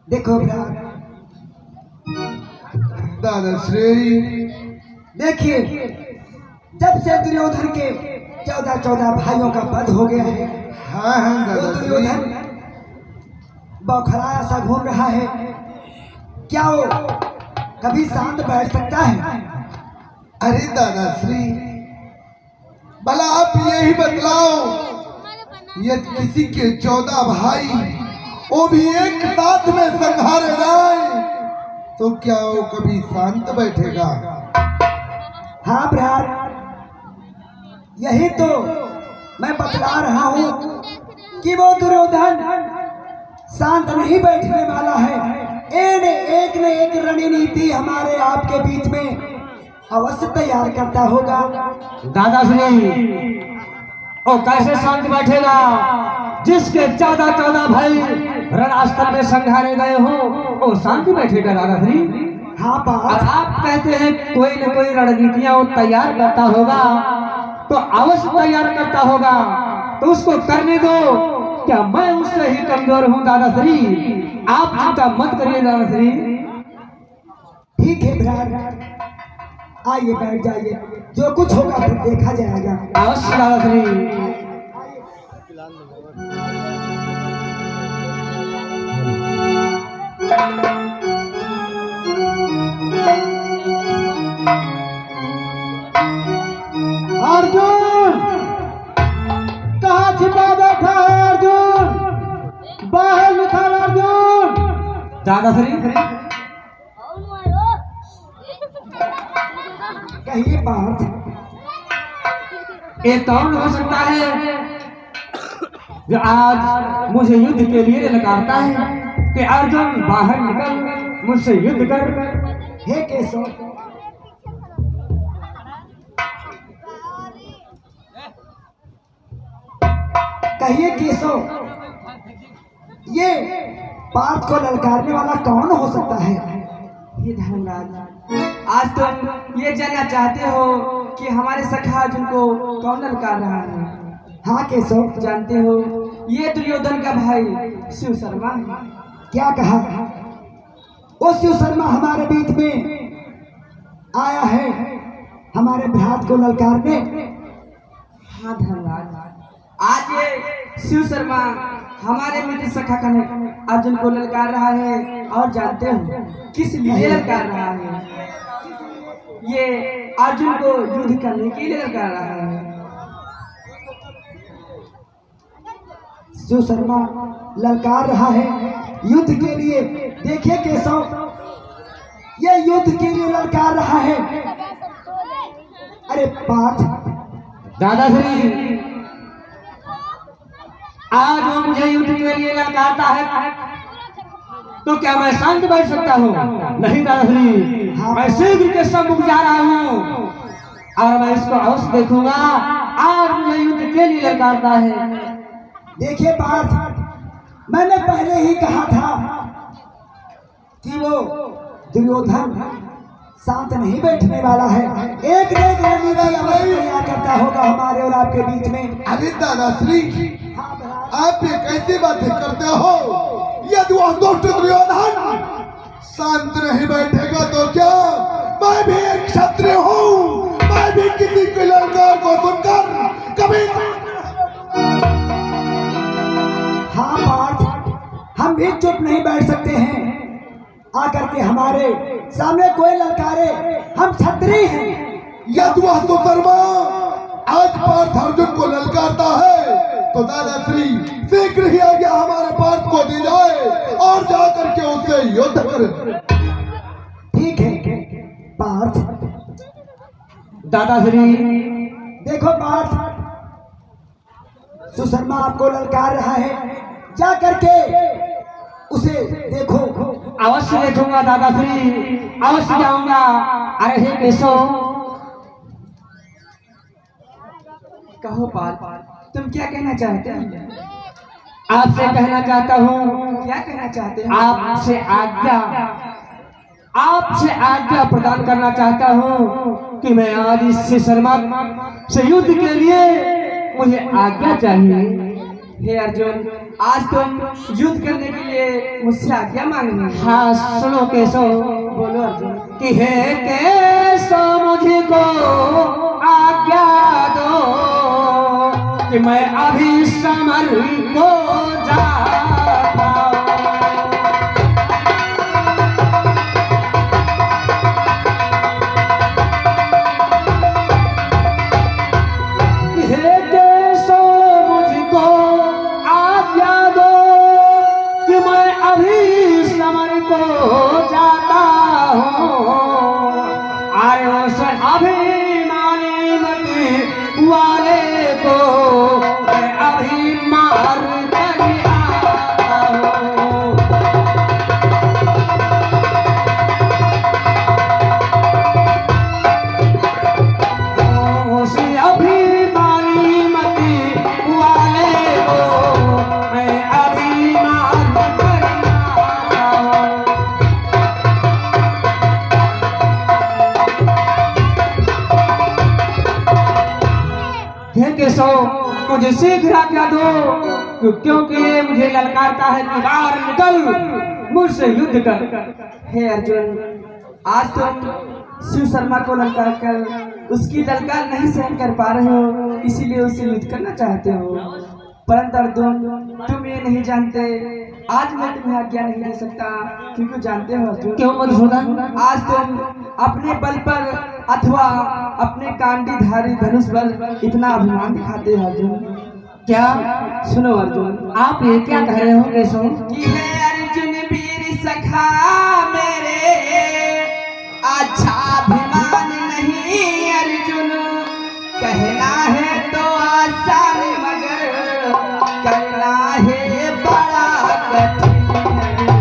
देखो दादा श्री, देखिए जब से दुर्योधन के 14 भाइयों का वध हो गया है, हाँ हाँ वो दादा दुर्योधन श्री, बौखलाया सा घूम रहा है। क्या वो कभी शांत बैठ सकता है? अरे दादा श्री, भला आप यही बतलाओ, ये किसी के 14 भाई वो भी एक साथ में संहारे जाए तो क्या वो कभी शांत बैठेगा? हाँ भ्रात, यही तो मैं बतला रहा हूँ कि वो दुर्योधन शांत नहीं बैठने वाला है। एक न एक रणनीति हमारे आपके बीच में अवश्य तैयार करता होगा। दादाश्री, ओ कैसे शांत बैठेगा जिसके 14 भाई रणस्थल में संघारे गए हो, वो शांत बैठेगा दादाश्री? हाँ और बात, आप कहते हैं कोई न कोई रणनीतियां वो तैयार करता होगा, तो अवश्य तैयार करता होगा, तो उसको करने दो। क्या मैं उससे ही कमजोर हूँ दादाश्री? आप चिंता मत करिए दादाश्री। ठीक है भ्रात, आइए बैठ जाइए, जो कुछ होगा फिर देखा जाएगा। अवश्य दादाश्री। अर्जुन, कहाँ छिपा बैठा है अर्जुन? बाहर निकल अर्जुन। दादाश्री, कहिए बाहर से। ये कौन हो सकता है जो आज मुझे युद्ध के लिए ललकारता है कि अर्जुन बाहर निकल मुझसे युद्ध कर? हे केशव, कहिए केशव, ये पार्थ को ललकारने वाला कौन हो सकता है? ये धर्मराज, आज तुम ये जानना चाहते हो कि हमारे सखा अर्जुन को कौन ललकार रहा है? हाँ केशव, जानते हो, ये दुर्योधन का भाई शिव शर्मा है। क्या कहा? वो शिव शर्मा हमारे बीच में आया है हमारे भ्रात को ललकारने। हाँ धर्मराज, आज ये शिव शर्मा हमारे मित्र सखा कन्हैया अर्जुन को ललकार रहा है। और जानते हो किस लिए ललकार रहा है? ये अर्जुन को युद्ध करने के लिए ललकार रहा है। शिव शर्मा ललकार रहा है युद्ध के लिए। देखिए केशव, ये युद्ध के लिए ललकार रहा है। अरे पार्थ, दादाश्री, आज वो मुझे युद्ध के लिए ललकारता है तो क्या मैं शांत बैठ सकता हूँ? नहीं दादाश्री, मैं शीघ्र के सम्मुख जा रहा हूँ और मैं इसको अवश्य देखूंगा। आज मुझे युद्ध के लिए ललकारता है। देखिए पार्थ, मैंने पहले ही कहा था कि वो दुर्योधन शांत नहीं बैठने वाला है। एक न एक रणनीति अवश्य तैयार करता होगा हमारे और आपके बीच में। अरे दादा श्री, आप ये कैसी बातें करते हो? यदि वह दुष्ट दुर्योधन शांत नहीं बैठेगा तो क्या मैं भी एक क्षत्रिय हूँ, मैं भी किसी के ललकार को सुनकर कभी। हाँ पार्थ, हम भी चुप नहीं बैठ सकते हैं। आकर के हमारे सामने कोई ललकारे, हम क्षत्रिय हैं। यदि वह सुकर्मा आज पार्थ अर्जुन को ललकारता है तो दादा श्री शीघ्र ही आज्ञा हमारे पार्थ को दी जाए और जाकर के उससे युद्ध करें। ठीक है पार्थ। दादाश्री, देखो पार्थ, सुशर्मा आपको ललकार रहा है, जा करके उसे देखो। अवश्य देखूंगा दादाश्री, अवश्य जाऊंगा। अरे हे केशव, कहो पार्थ, तुम क्या कहना चाहते हो? आपसे कहना चाहता हूँ, क्या कहना चाहते हो? आपसे आज्ञा प्रदान करना चाहता हूँ कि मैं आज इस शर्मा से युद्ध के लिए मुझे आज्ञा चाहिए। हे अर्जुन, आज तुम युद्ध करने के लिए मुझसे आज्ञा मांग रहे हो। हाँ सुनो केशव, बोलो अर्जुन। कि हे केशव मुझको आज्ञा दो कि मैं अभी समर को जाता हूं। हे केशव मुझको आज्ञा दो कि मैं अभी समर को जाता हूँ। अरे उस अभिमानी मति वाले को मैं अभी मार कर आता हूँ। उस अभिमानी मति वाले को मैं अभी मार कर आता हूँ। हे केशव मुझे शीघ्र आज्ञा दो, क्योंकि ये मुझे ललकारता है कि बाहर निकल मुझसे युद्ध कर। हे अर्जुन, आज तुम शिव शर्मा को ललकार कर उसकी ललकार नहीं सहन कर पा रहे हो, इसीलिए उससे युद्ध करना चाहते हो। परंतु अर्जुन, तुम ये नहीं जानते, आज मैं तुम्हें आज्ञा नहीं दे सकता, क्योंकि जानते हो अर्जुन। क्यों मधुसूदन? आज तुम अपने बल पर अथवा अपने कांडीधारी धनुष पर इतना अभिमान दिखाते हो अर्जुन। क्या? सुनो अर्जुन, आप ये क्या कह रहे हो केशव? कि है अर्जुन वीर सखा मेरे, अच्छा अभिमान नहीं अर्जुन, कहना है तो आसान मगर करना है बड़ा कठिन अर्जुन।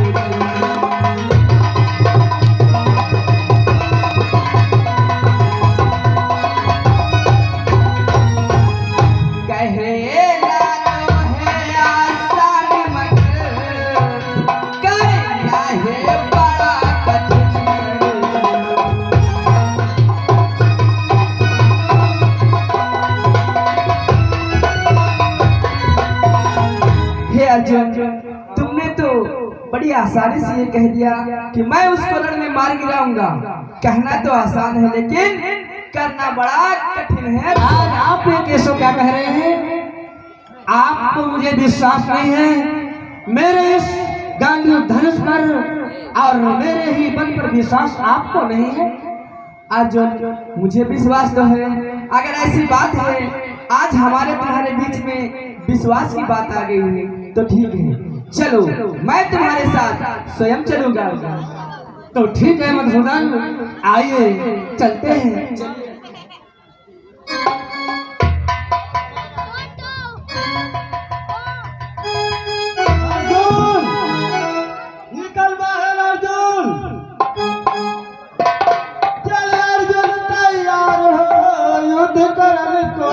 कहना तो है आसान मगर करना है बड़ा कठिन अर्जुन। हे अर्जुन, तुमने तो बड़ी आसानी से ये कह दिया कि मैं उसको रण में मार गिराऊंगा। कहना तो आसान है लेकिन करना बड़ा कठिन है। आज आप ये केशव क्या कह रहे हैं? आपको मुझे विश्वास नहीं है मेरे इस गांधी धनुष पर, और मेरे ही बल पर विश्वास आपको नहीं है? अर्जुन, मुझे विश्वास तो है। अगर ऐसी बात है, आज हमारे तुम्हारे बीच में विश्वास की बात आ गई है तो ठीक है, चलो मैं तुम्हारे साथ स्वयं चलूंगा। तो ठीक है मधुसूदन, आइए चलते हैं। अर्जुन, निकल बाहर अर्जुन। चल अर्जुन, तैयार हो युद्ध करने को।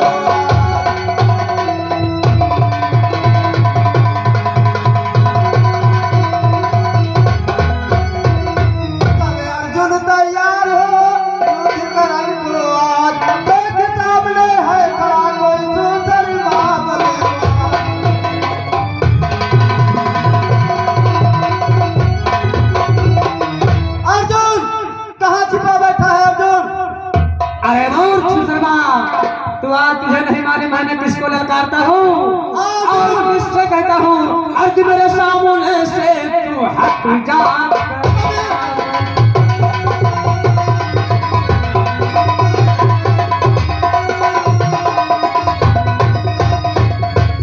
अरे मूर्ख शर्मा, तू आज तुझे नहीं मालूम मैं किसको ललकारता हूँ और किससे कहता हूँ? आज मेरे सामने से तू हट जा।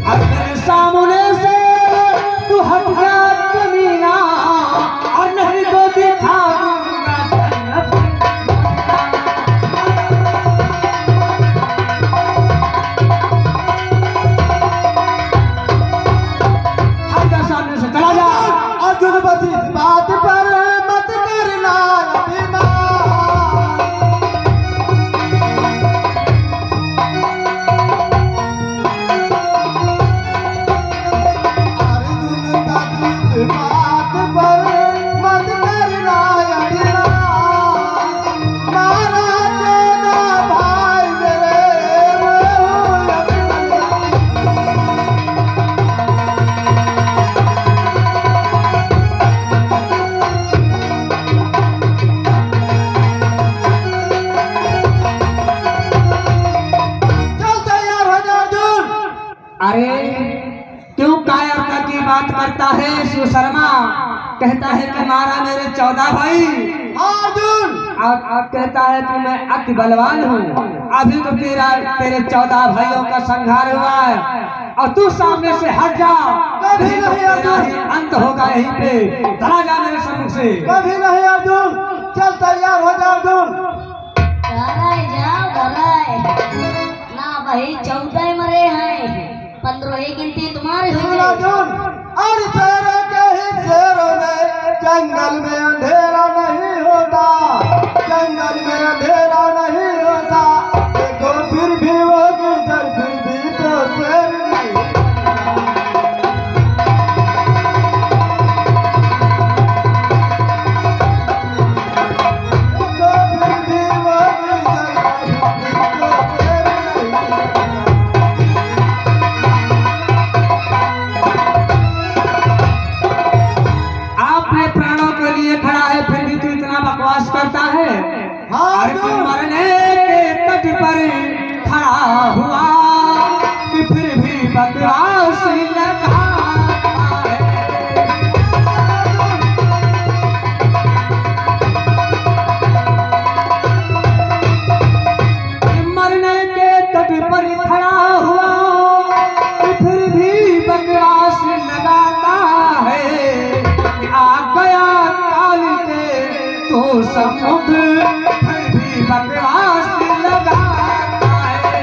आज मेरे सामने से तू हट जा कमीना, और नहीं तो दिखा दूंगा सामने से। चला जा। अर्जुन बात अरे क्यों कायरता की बात करता है शिव शर्मा? कहता है कि मारा मेरे 14 भाई अर्जुन आप कहता है कि मैं अति बलवान हूँ। अभी तो तेरे 14 भाइयों का संहार हुआ है और तू सामने से हट जा। कभी नहीं अर्जुन, अंत होगा यहीं पे। चला जा मेरे सम्मुख से। कभी नहीं अर्जुन। चल तैयार हो जा अर्जुन। ना भाई 14 मरे हैं, 15 गिनती तुम्हारी हो सुन गई। अर्जुन, और शेरों के ही शेरों में जंगल में अंधेरा नहीं होता, जंगल में अंधेरा नहीं होता। देखो फिर भी वो गुजर, फिर भी तो शेर नहीं। देखो फिर भी वो गुजर, फिर भी तो शेर नहीं। अपने प्राणों के लिए खड़ा है फिर भी तू इतना बकवास करता है। हाँ, और तू मरने के तट पर खड़ा हुआ कि फिर भी बकवास लगा है। मरने के तट पर खड़ा हुआ कि फिर भी बकवास लगाता है। आ गया काल के तो सम्मुख फिर भी बकवास लगाता है।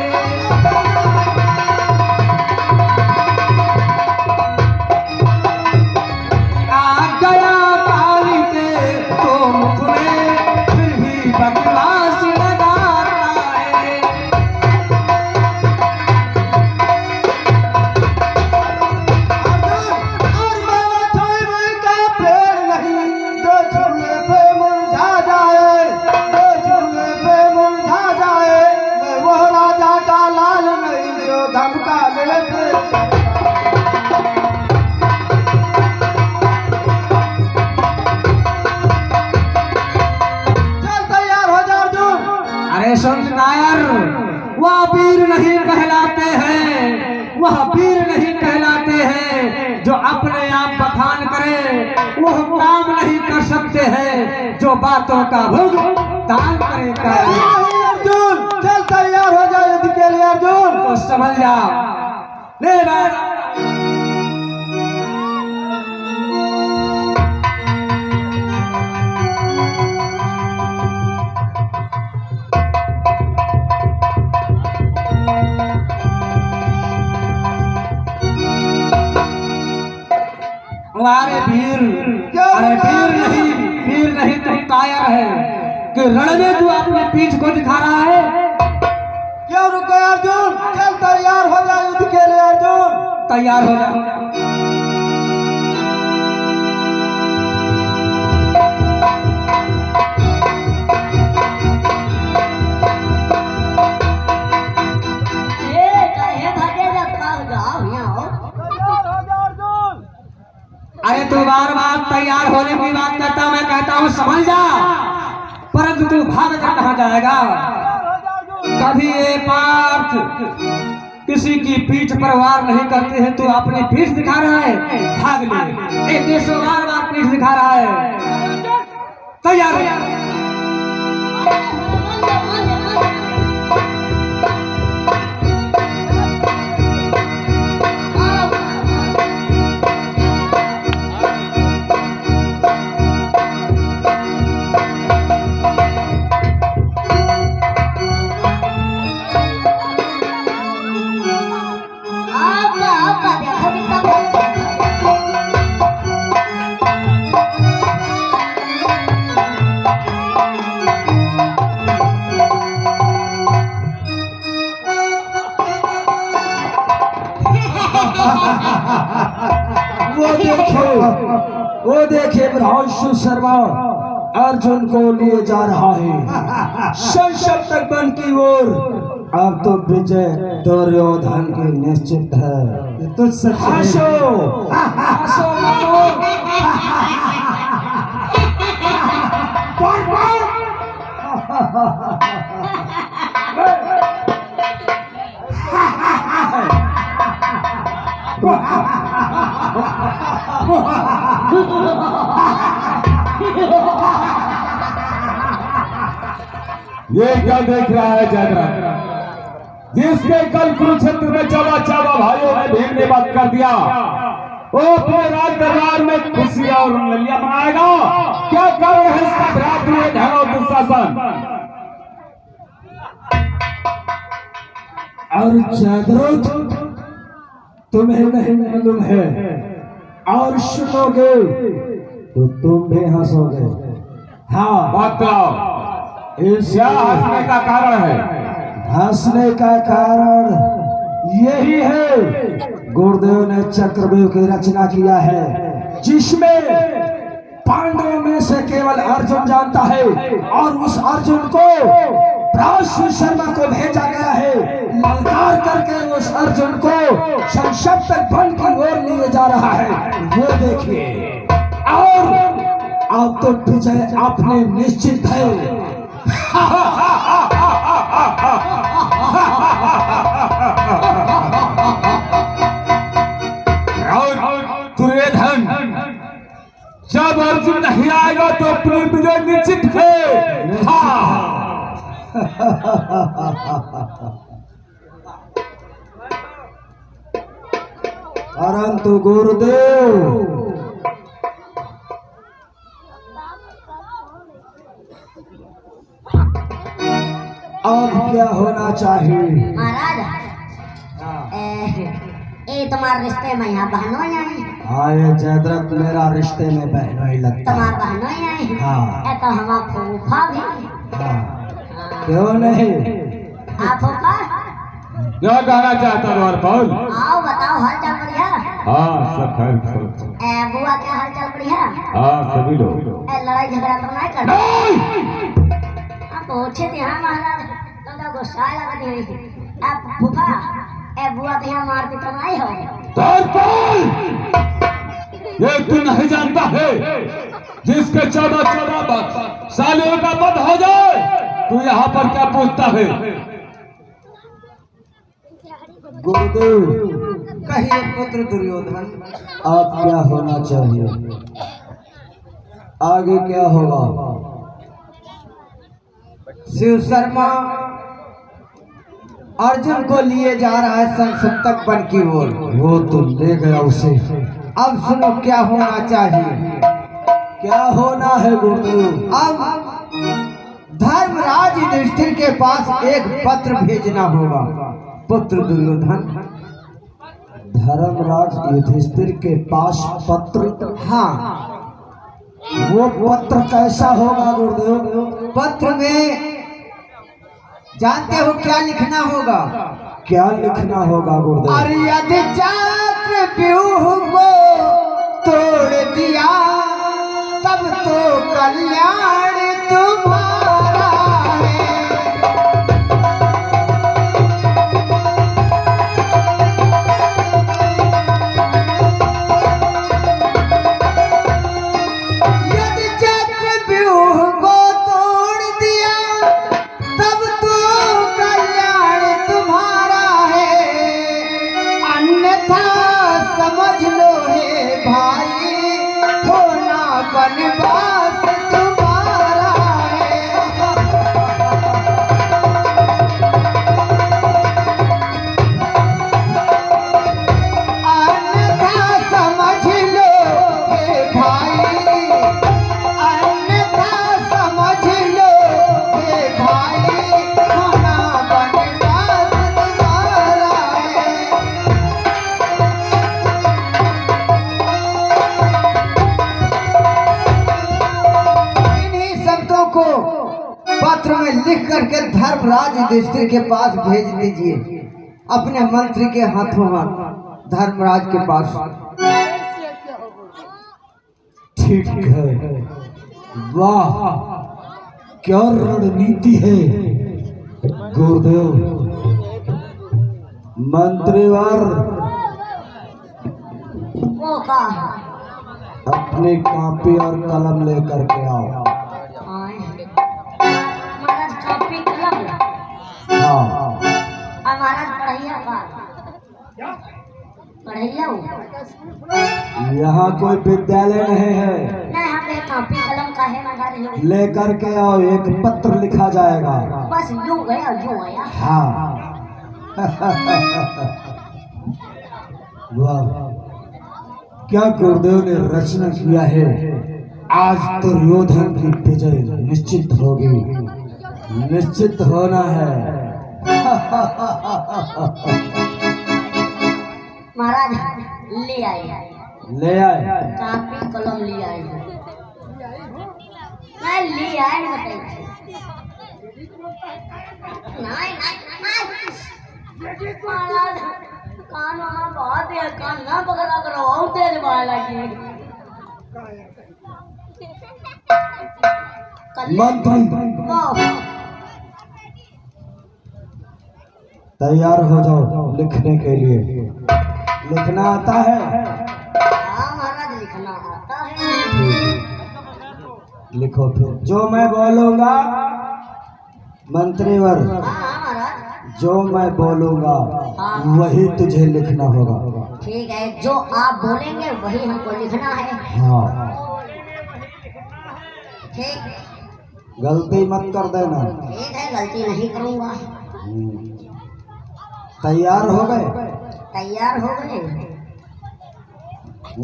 आ गया काल के तो मुख में फिर भी बकवास लगाता है। और मैं कोई मई का पेड़ नहीं जो झूले पे मुरझा जाए, जो झूले पे मुरझा जाए। मैं वो राजा का लाल नहीं जो धमका लेते। चल तैयार हो जा अर्जुन। अरे संत नायर, वह वीर नहीं कहलाते हैं, वह वीर नहीं कहलाते हैं जो अपने आप बखान करे। वह काम नहीं कर सकते हैं जो बातों का भुग दान करे। नहीं अर्जुन, चल तैयार हो जा युद्ध के लिए अर्जुन। तो समझ जा ले बात। अरे वीर, अरे वीर नहीं तू कायर है कि रण में तू अपने पीठ को दिखा रहा है। क्यों रुको अर्जुन? चल तैयार हो जा युद्ध के लिए अर्जुन। तैयार हो जा। कहे भागे जाता जाओ यहाँ हो। अरे तू बार बार तैयार होने की बात करता, मैं कहता हूँ समझ जा, परंतु तू भाग कर कहाँ जाएगा? कभी ये पार्थ किसी की पीठ पर वार नहीं करते हैं, तू अपनी पीठ दिखा रहा है। भाग ले, एक देशों बार बार पीठ दिखा रहा है। तैयार हो। आपका देखो कितना वो देखे ब्रह्मांशु शर्मा अर्जुन को लिए जा रहा है संसद तक बन की ओर। अब तो विजय दुर्योधन की निश्चित है। तुझसे हंसो हंसो ये क्या देख रहा है जागरण, जिसके कल कुरुक्षेत्र में चौवा चौवा भाइयों ने भीड़ ने बात कर दिया, वो अपने राज दरबार में खुशियां और रंगलियां मनाएगा। क्या कारण है इसका भ्रातृ और दुशासन? और जागरूक तुम्हें नहीं मालूम है, और सुनोगे तो तुम भी हंसोगे। हाँ, बताओ क्या हंसने का कारण है? हंसने का कारण यही है, गुरुदेव ने चक्रव्यूह की रचना किया है, जिसमें पांडवों में से केवल अर्जुन जानता है, और उस अर्जुन को पराशर शर्मा को भेजा गया है। ललकार करके उस अर्जुन को संक्षिप्त वन की ओर लिए जा रहा है, वो देखिए। और अब तो विजय आपने निश्चित है। दुर्योधन, जब अर्जुन नहीं आएगा तो अपनी विजय निश्चित है। हाँ। परंतु गुरुदेव, अब क्या होना चाहिए? महाराज, ये तुम्हारे रिश्ते में यहाँ बहनों आई। हाँ, ये जयद्रथ मेरा रिश्ते में बहनों ही लगता है। तुम्हारे बहनों ही आई। हाँ। ये तो हमारा फूफा भी। हाँ, क्यों नहीं? आप फूफा क्या कहना चाहता द्वार पाल? आओ बताओ, हाल चाल बढ़िया? हाँ, सब खैर सब। बुआ क्या हाल चाल बढ़िया? हाँ, सभी लोग। लड़ाई झगड़ा तो नहीं करते? पूछे थे हाँ महाराज, तो गुस्सा लगा दी। आप फूफा बुआ के यहाँ मारती तो नहीं हो? ये तू नहीं जानता है, जिसके 14 सालों का वध हो जाए, तू यहाँ पर क्या पूछता है? गुरुदेव, कहिए पुत्र दुर्योधन, अब क्या होना चाहिए? आगे क्या होगा? शिव शर्मा अर्जुन को लिए जा रहा है संसप्तक वन की ओर। वो तो ले गया उसे। अब सुनो क्या होना चाहिए। क्या होना है गुरुदेव? अब धर्मराज युधिष्ठिर के पास एक पत्र भेजना होगा पुत्र दुर्योधन। धर्मराज युधिष्ठिर के पास पत्र? हाँ। वो पत्र कैसा होगा गुरुदेव? पत्र में जानते हो क्या लिखना होगा? क्या लिखना होगा गुरुदेव? अरे यदि चक्रव्यूह को तोड़ दिया, तब तो कल्याण तुम्हारा है। यदि चक्रव्यूह को तोड़ दिया, तब तो कल्याण तुम्हारा है, अन्यथा समझ लो हे भाई, होना वनवास तुम्हारा है। अन्यथा समझ लो हे भाई, अन्यथा समझ लो हे भाई, होना वनवास तुम्हारा है। इन्हीं शब्दों को पत्र में लिख करके धर्मराज युधिष्ठिर के पास भेज दीजिए, अपने मंत्री के हाथों हाथ धर्मराज के पास। ठीक है। वाह, क्या रणनीति है गुरुदेव। मंत्रीवर, वो का अपनी कॉपी और कलम लेकर के आओ। महाराज कॉपी कलम? हाँ, महाराज पढ़ैया पढ़ैया यहाँ कोई विद्यालय नहीं है। नहीं हम पे कॉपी कलम का है महाराज लोग। लेकर के आओ, एक पत्र लिखा जाएगा। बस यूं गया यूं आया। हाँ। वाह, क्या गुरुदेव ने रचना किया है। आज दुर्योधन की विजय निश्चित होगी, निश्चित होना है। महाराज ले आए, ले आए। कॉपी कलम ले आए। नहीं ले आए नहीं बताइए। नहीं महाराज कान वहाँ बहुत है, कान ना पकड़ा करो और तेज बाल लगी। मंत्री तैयार हो जाओ लिखने के लिए। लिखना आता है? हाँ महाराज लिखना आता है। लिखो फिर। जो मैं बोलूंगा मंत्रीवर, हाँ महाराज। जो मैं बोलूंगा हाँ। वही तुझे लिखना होगा। ठीक है, जो आप बोलेंगे वही हमको लिखना है। हाँ, ठीक गलती मत कर देना। ठीक है, गलती नहीं करूँगा। तैयार हो गए? तैयार हो गए?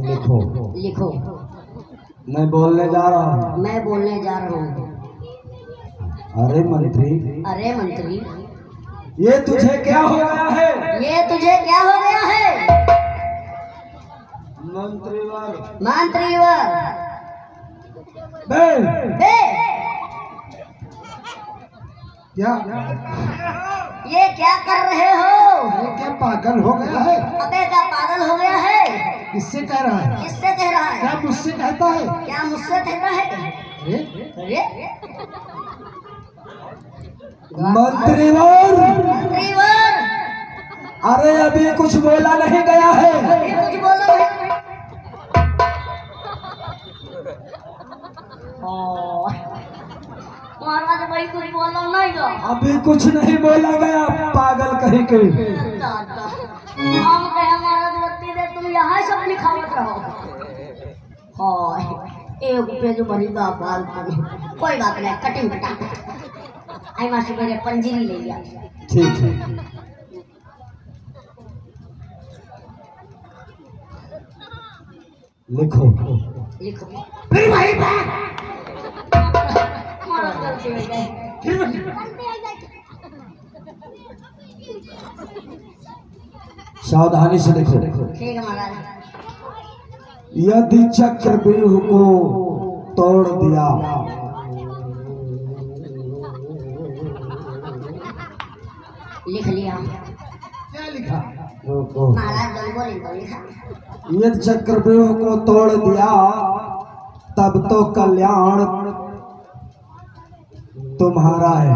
लिखो। लिखो। मैं बोलने जा रहा हूँ। मैं बोलने जा रहा हूँ। अरे मंत्री, अरे मंत्री, ये तुझे क्या हो गया है? ये तुझे क्या हो गया है? मंत्रीवर, मंत्रीवर, बे, बे, क्या ये क्या कर रहे हो? ये क्या पागल हो गया है? अबे क्या पागल हो गया है? किससे कह रहा है? किससे कह रहा है? क्या मुझसे कहता है? क्या मुझसे कहता है? अरे अरे मंत्रीवर, मंत्रीवर, अरे अभी कुछ बोला नहीं गया है। ये कुछ बोलो नहीं। महाराज भाई कुछ बोलो नहीं दो। अभी कुछ नहीं बोला गया, पागल कहीं के। दादा हम कहे महाराज बत्ती दे, तुम यहाँ सब लिखावत रहो। हाय एक पेज भरी का बाल पानी, कोई बात नहीं, कटिंग कटा। आई मासी मेरे पंजीरी ले लिया। ठीक है, लिखो। लिखो। फिर भाई महाराज गलती हो गई। सावधानी से लिखो। ठीक है महाराज। यदि चक्रव्यूह को तोड़ दिया, लिख लिया क्या लिखा? रुको। महाराज गलबो लिखा। यदि चक्रव्यूह को तोड़ दिया तब तो कल्याण तुम्हारा है।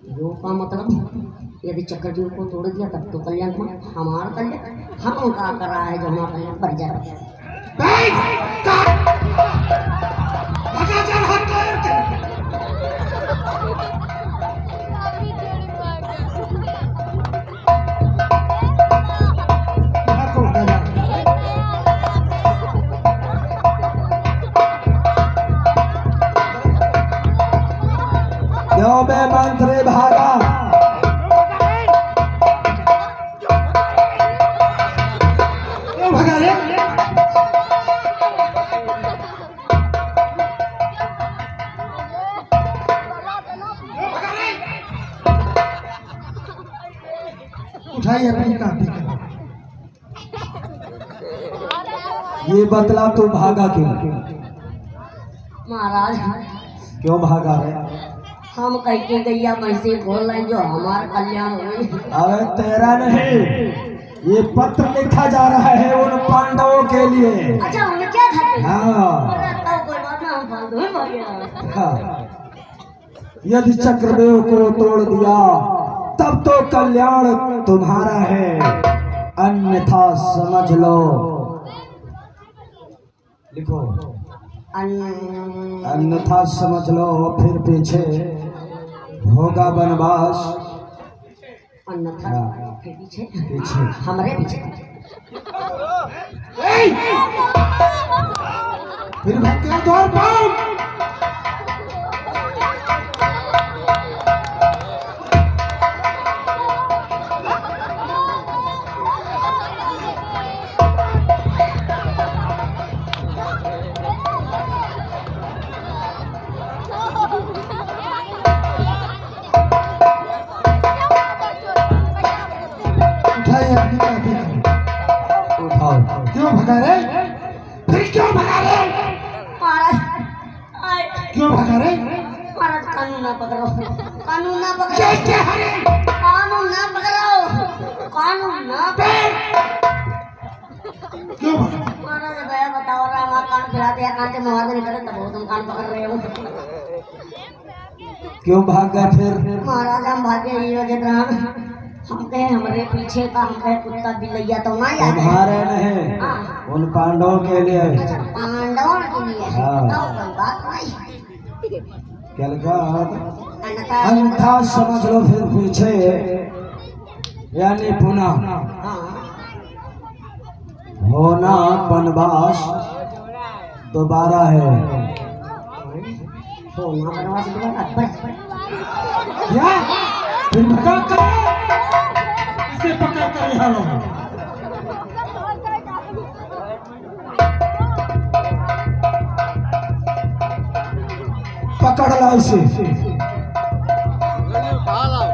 जो का मतलब यदि चक्रव्यूह को तोड़ दिया तब तो कल्याण हमारा कल्याण, हम उनका कर रहा है जो हमारा कल्याण बढ़ जाए। क्यों बे मंत्री भागा? क्यों भगा रे? उठाइए अपनी कॉपी का। ये बतला तू भागा क्यों? महाराज क्यों भागा रे? हम कह के गैया पैसे खोल रहे जो हमारा कल्याण हो। अरे तेरा नहीं, ये पत्र लिखा जा रहा है उन पांडवों के लिए। अच्छा उन्हें क्या खाते? हाँ, कोई बात ना, हम फालतू में भाग गया। हाँ। यदि चक्रव्यूह को तोड़ दिया तब तो कल्याण तुम्हारा है, अन्यथा समझ लो। लिखो। अन्यथा समझ लो फिर पीछे होगा वनवास। अन्यथा हाँ। फिर पीछे पीछे हमारे पीछे फिर मैं क्या द्वार पाऊं? उठाइए अपनी काफी को। उठाओ। क्यों भगा रे? फिर क्यों भगा रे? महाराज क्यों भगा रे? महाराज कानून ना पकड़ो, कानून ना पकड़ो, क्या क्या है? कानून ना पकड़ो, कानून ना क्यों भगा? महाराज भैया बताओ रहा हमारा कान फिराते या कान से मवाद नहीं करे तब तुम कान पकड़ रहे हो। क्यों भाग गए फिर? महाराज हम भागे ये वजह हम कहे हमारे पीछे का हम कहे कुत्ता बिलैया तो ना याद है। तुम्हारे नहीं, हाँ। उन पांडवों के लिए। अच्छा पांडवों के लिए हाँ। तो कोई बात नहीं। क्या लिखा? अन्यथा अन्यथा समझ लो फिर पीछे यानी पुनः हाँ होना वनवास दोबारा है। तो ना बनवास दोबारा बस क्या? फिर पकड़ कर इसे पकड़ कर यहाँ लो। पकड़ लो इसे। आओ।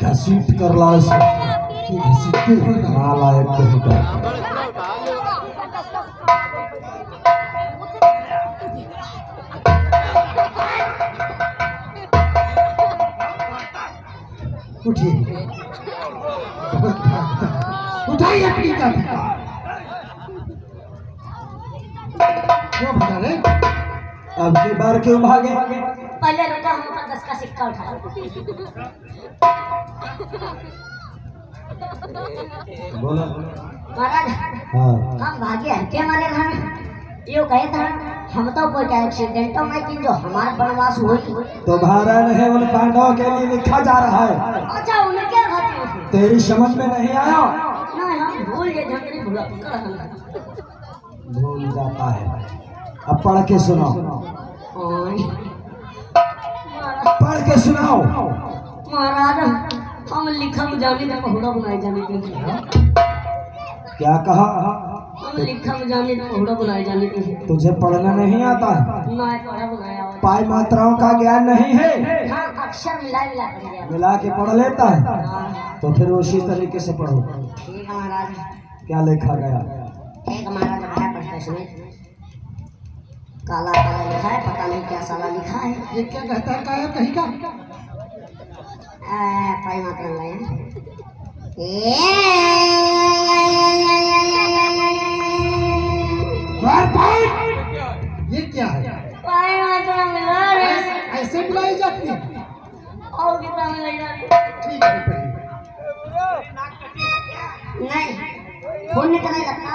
घसीट कर ला इसे। नालायक कहीं का। उठिए। उठाइए अपनी काफी को। क्यों भगा रे? अब की बार क्यों भागे? पहले रुका हम ऊपर 10 का सिक्का उठा बोलो। महाराज हाँ। हम भागे हटे हमारे घर यो कहे था हम तो कोई एक्सीडेंट में कि जो हमारा वनवास हुई तुम्हारा नहीं, उन पांडवों के लिए लिखा जा रहा है। अच्छा उनके घर तेरी समझ में नहीं आया? नहीं हम भूल गए झंडरी भूला भूल जाता है। अब पढ़ के सुनाओ। पढ़ के सुनाओ। महाराज हम लिखम जाने तो पहुड़ा बनाए जाने के क्या कहा? हम लिखम जाने तो पहुड़ा बनाए जाने के तुझे पढ़ना नहीं आता है? ना पढ़ा बनाया पाई मात्राओं का ज्ञान नहीं है? हाँ अक्षर मिला मिला कर दिया मिला के पढ़ लेता है? हाँ, तो फिर उसी तरीके से पढ़ो। ठीक है महाराज। क्या लिखा गया? एक महाराज लिखा है पढ़ते समय काला काला लिखा है पता नहीं क्या साला लिखा है। ये क्या कहता है? काया कहीं का? पाई मात्रा लाया द्वार पाल। ये क्या है? पाई मात्रा मिला रे ऐसे बुलाई जाती है? और कितना मिलेगा ठीक है पढ़िए। नहीं फोन निकलने लगता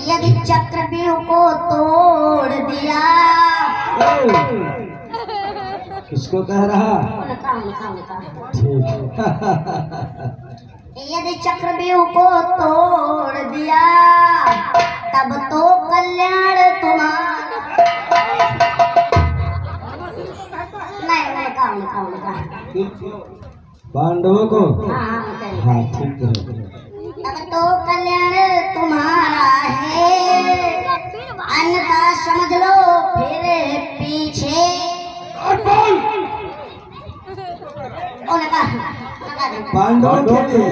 यदि चक्रव्यूह को तोड़ दिया किसको कह रहा? ठीक। यदि चक्रव्यूह को तोड़ दिया तब तो कल्याण तुम्हारा। नहीं कहा पांडवों को? हाँ हाँ ठीक है। तब तो कल्याण तुम्हारा है अन्यथा समझ लो फिर पीछे। पांडवों के लिए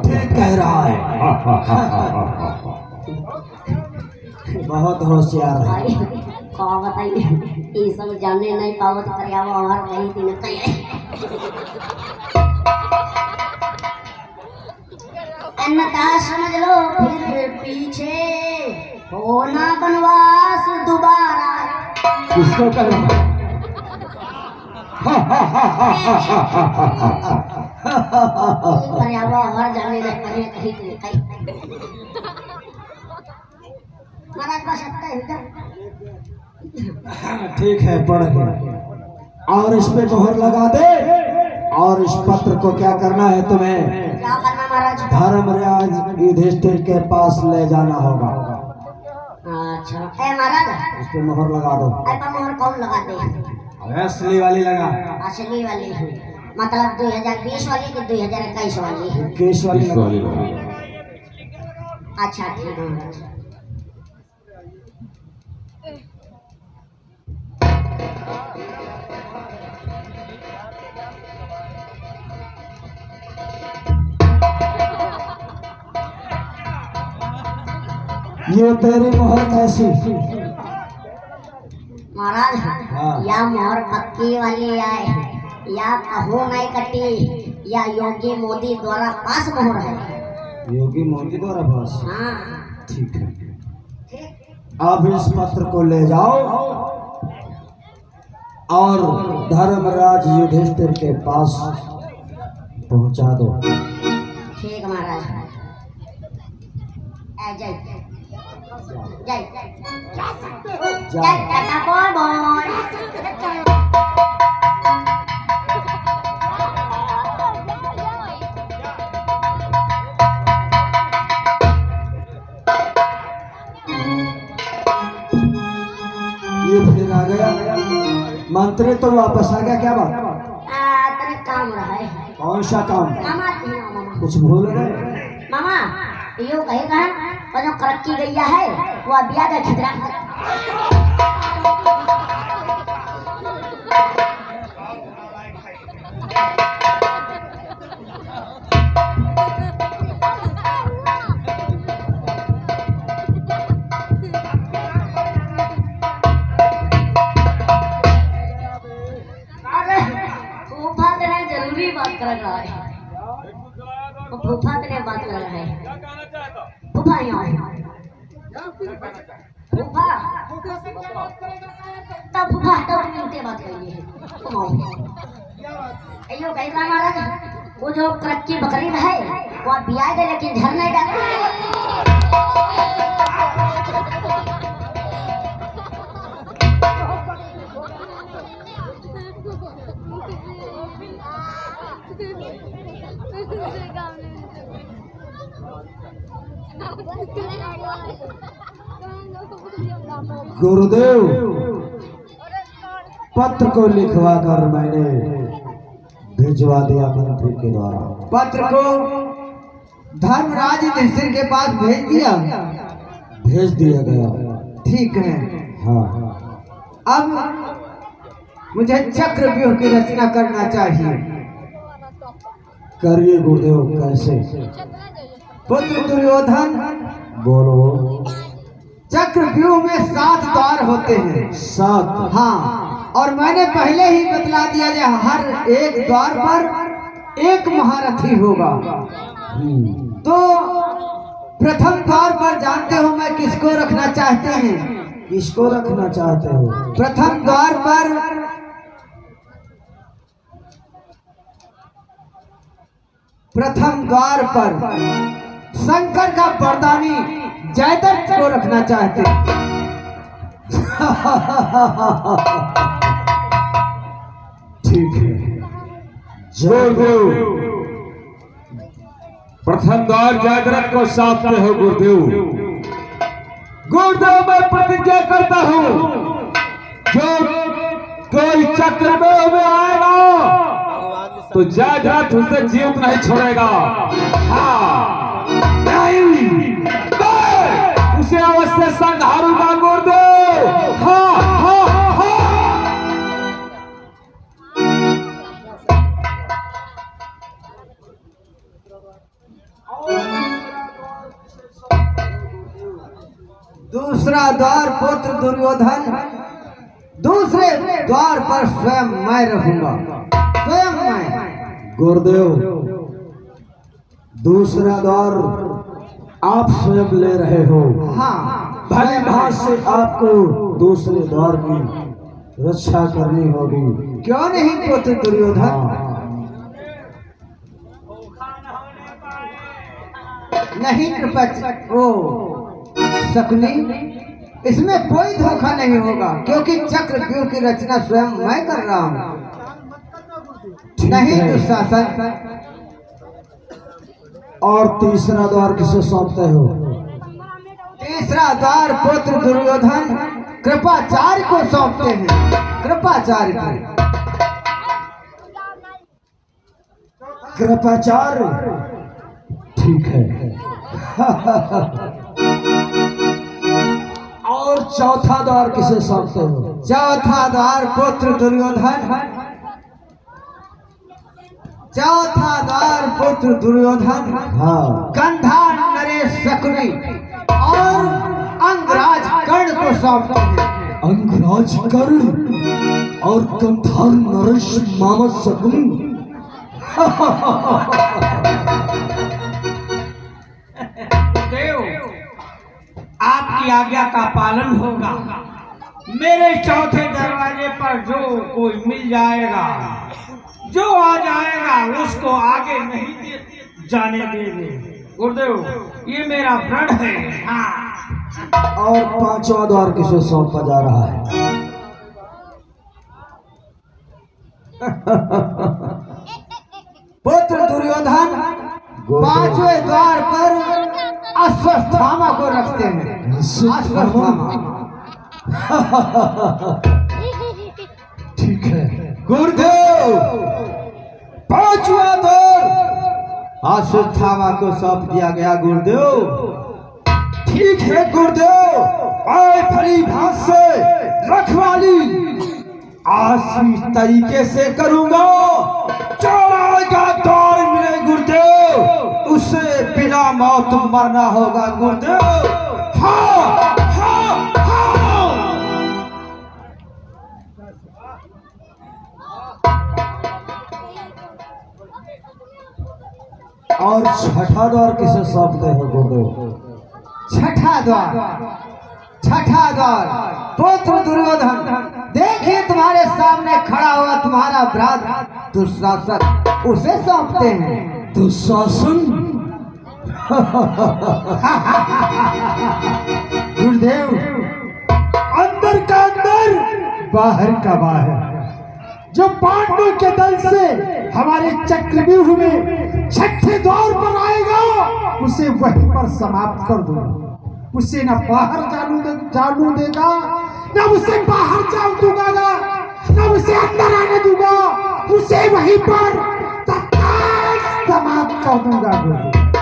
ठीक कह रहा है। बहुत होशियार है। भाई कहा बताइए ये सब जानने नहीं पावत करियावा और कहीं दिन कहीं अन्यथा समझ लो फिर पीछे होना वनवास दोबारा। किसको कहना? हर जाने कहीं कहीं महाराज बस सकता है इधर। ठीक है, पढ़ गया। और इस पे मोहर लगा दे। और इस पत्र को क्या करना है तुम्हें? क्या करना महाराज? धर्मराज युधिष्ठिर के पास ले जाना होगा। अच्छा ए महाराज, इस पे मोहर लगा दो। ऐसा मोहर कौन लगा दे? असली वाली लगा। असली वाली मतलब 2020 वाली कि 2021 वाली? केस वाली लगा। अच्छा ठीक है महाराज। ये तेरी मोहर कैसी? महाराज हाँ। या मोहर पक्की वाली है या कहूँ नहीं कटी या योगी मोदी द्वारा पास मोहर है। योगी मोदी द्वारा पास? हाँ ठीक है। अब इस पत्र को ले जाओ और धर्मराज युधिष्ठिर के पास पहुंचा दो। ठीक महाराज। जय जय जय टाटा बॉय बॉय। ये फिर आ गया मंत्री तो वापस आ गया। क्या बात? तने काम रहा है। कौन सा काम? मामा मामा कुछ भूल गए? मामा यो कहे कहा और जो करक्की गैया है वो अबिया का खिदरा। अरे फूफा तेरे जरूरी बात कर रहा है। फूफा तेरे बात कर रहा है। फूफा यहाँ फूफा तब फूफा तो मिलते बात करिए। अयो कहीं ना महाराज वो जो करक्की बकरी है वो बिया गए लेकिन झर नहीं डाले। गुरुदेव, पत्र को लिखवा कर मैंने भिजवा दिया मंत्री के द्वारा। पत्र को धर्मराज युधिष्ठिर के पास भेज दिया। भेज दिया गया। ठीक है। हाँ। अब मुझे चक्रव्यूह की रचना करना चाहिए। करिए गुरुदेव। कैसे? पुत्र दुर्योधन, बोलो। चक्रव्यूह में 7 द्वार होते हैं। 7? हाँ, और मैंने पहले ही बतला दिया कि हर एक द्वार पर एक महारथी होगा। तो प्रथम द्वार पर जानते हो मैं किसको रखना चाहते हैं? किसको रखना चाहते हो? प्रथम द्वार पर शंकर का वरदानी जयद्रथ को रखना चाहते हैं। ठीक है। गुरुदेव, प्रथम द्वार जयद्रथ को सौंपते हो गुरुदेव। गुरुदेव, मैं प्रतिज्ञा करता हूँ जो कोई चक्रव्यूह में आएगा तो जयद्रथ उसे जीवित नहीं छोड़ेगा। हाँ, नहीं, उसे अवश्य संहारूंगा गुरुदेव। हाँ हाँ हाँ। दूसरा द्वार पुत्र दुर्योधन, दूसरे द्वार पर स्वयं मैं रहूंगा। स्वयं मैं। गुरुदेव, दूसरा द्वार आप स्वयं ले रहे हो। हाँ, भली भांति से आपको दूसरे द्वार की रक्षा करनी होगी। क्यों नहीं पुत्र दुर्योधन? नहीं कृपा ओ शकुनी, इसमें कोई धोखा नहीं होगा, क्योंकि चक्रव्यूह की रचना स्वयं मैं कर रहा हूँ। नहीं दुशासन। और तीसरा द्वार किसे सौंपते हो? तीसरा द्वार पुत्र दुर्योधन कृपाचार्य को सौंपते हैं। कृपाचार्य को। कृपाचार्य, ठीक है। और चौथा द्वार किसे सौंपते हो? चौथा द्वार पुत्र दुर्योधन। चौथा द्वार पुत्र दुर्योधन हाँ। कंधा नरेश शकुनी और अंगराज कर्ण को सौंपते हैं। अंगराज कर्ण और कंधार नरेश मामा शकुनी। देव, आपकी आज्ञा का पालन होगा। मेरे चौथे दरवाजे पर जो कोई मिल जाएगा, जो आ जाएगा, उसको आगे नहीं जाने देंगे। गुरुदेव, ये मेरा प्रण है। हाँ। और पांचवा द्वार किसे सौंपा जा रहा है? पुत्र दुर्योधन पांचवें द्वार पर अश्वत्थामा को रखते हैं। अश्वत्थामा। ठीक है। गुरुदेव, पांचवा द्वार अश्वत्थामा को सौंप दिया गया। गुरुदेव, ठीक है गुरुदेव, आए भली भांत से रखवाली आशीष तरीके से करूंगा। चौराहा द्वार मिले गुरुदेव, उसे बिना मौत मरना होगा गुरुदेव। हाँ हाँ हाँ। और छठा द्वार किसे सौंपते हो गुरुदेव? छठा द्वार। छठा द्वार पुत्र दुर्योधन, देखिए तुम्हारे सामने खड़ा हुआ तुम्हारा भ्राता दुशासन, उसे सौंपते हैं। दुशासन? गुरुदेव, अंदर का अंदर बाहर का बाहर, जो पांडवों के दल से हमारे चक्रव्यूह में छठे द्वार पर आएगा, उसे वहीं पर समाप्त कर दूंगा। उसे न बाहर जाने देगा, न उसे बाहर जाने दूंगा, न उसे अंदर आने दूंगा। उसे वहीं पर तत्काल समाप्त कर दूंगा।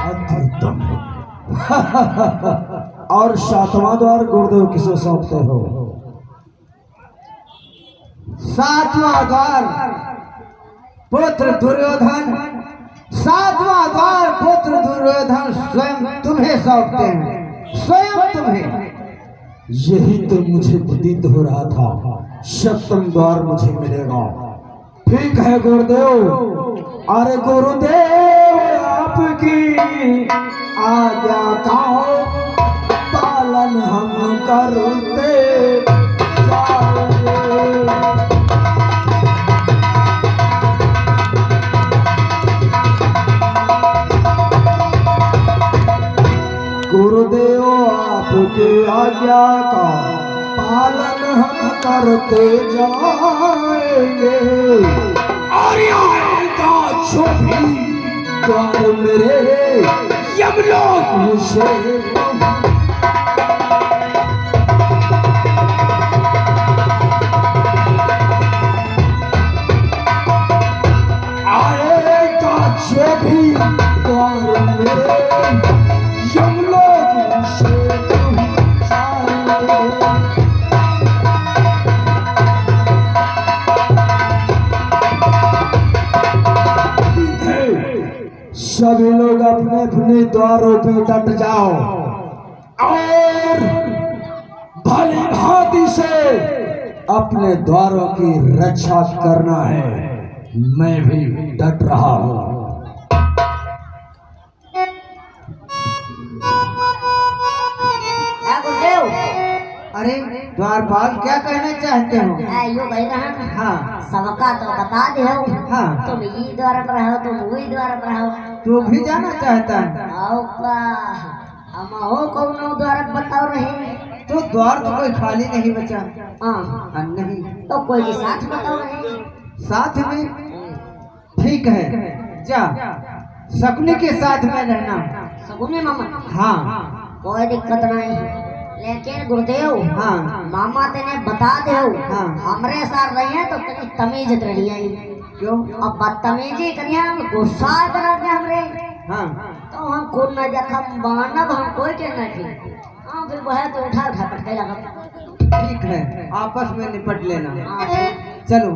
अद्भुतम। और सातवां द्वार गुरुदेव किसे सौंपते हो? सातवां द्वार पुत्र दुर्योधन। सातवां द्वार पुत्र दुर्योधन स्वयं तुम्हें सौंपते हैं। स्वयं तुम्हें। यही तो मुझे प्रतीत हो रहा था, सप्तम द्वार मुझे मिलेगा। ठीक है गुरुदेव। अरे गुरुदेव, आपकी आज्ञा का पालन हम करते जाएंगे। गुरुदेव, आपके आज्ञा का पालन हम करते जाएंगे। और आएगा जो भी द्वार मेरे यमलोक मुझे आएगा, जो भी द्वार मेरे यमलोक मुझे सभी लोग अपने अपने द्वारों पे डट जाओ और भली भांति से अपने द्वारों की रक्षा करना है। मैं भी डट रहा हूँ। गुरुदेव, अरे द्वारपाल क्या कहना चाहते हो? यो कह रहा है हाँ सबका तो बता दे हो। हाँ तुम ई द्वार पर रहो, तुम वही द्वार पर रहो। तू भी जाना चाहता है? आओ का हम हो कौन द्वार बताओ रहे तो द्वार तो कोई खाली नहीं बचा। हाँ नहीं तो कोई के साथ बताओ रहे। साथ में ठीक है, जा सपने के साथ में रहना। सगुने मामा हाँ कोई दिक्कत नहीं, लेकिन गुरुदेव हाँ मामा तेने बता दे हाँ। हमरे साथ रही है तो तेरी तमीज रही है। क्यों? अब बदतमीजी करिए गुस्सा करा दे हमरे हाँ तो हम खुद न जखम बानब हम कोई के नहीं। हाँ फिर वह तो उठा उठा पटके लगा। ठीक है, आपस में निपट लेना। हाँ, ठीक। चलो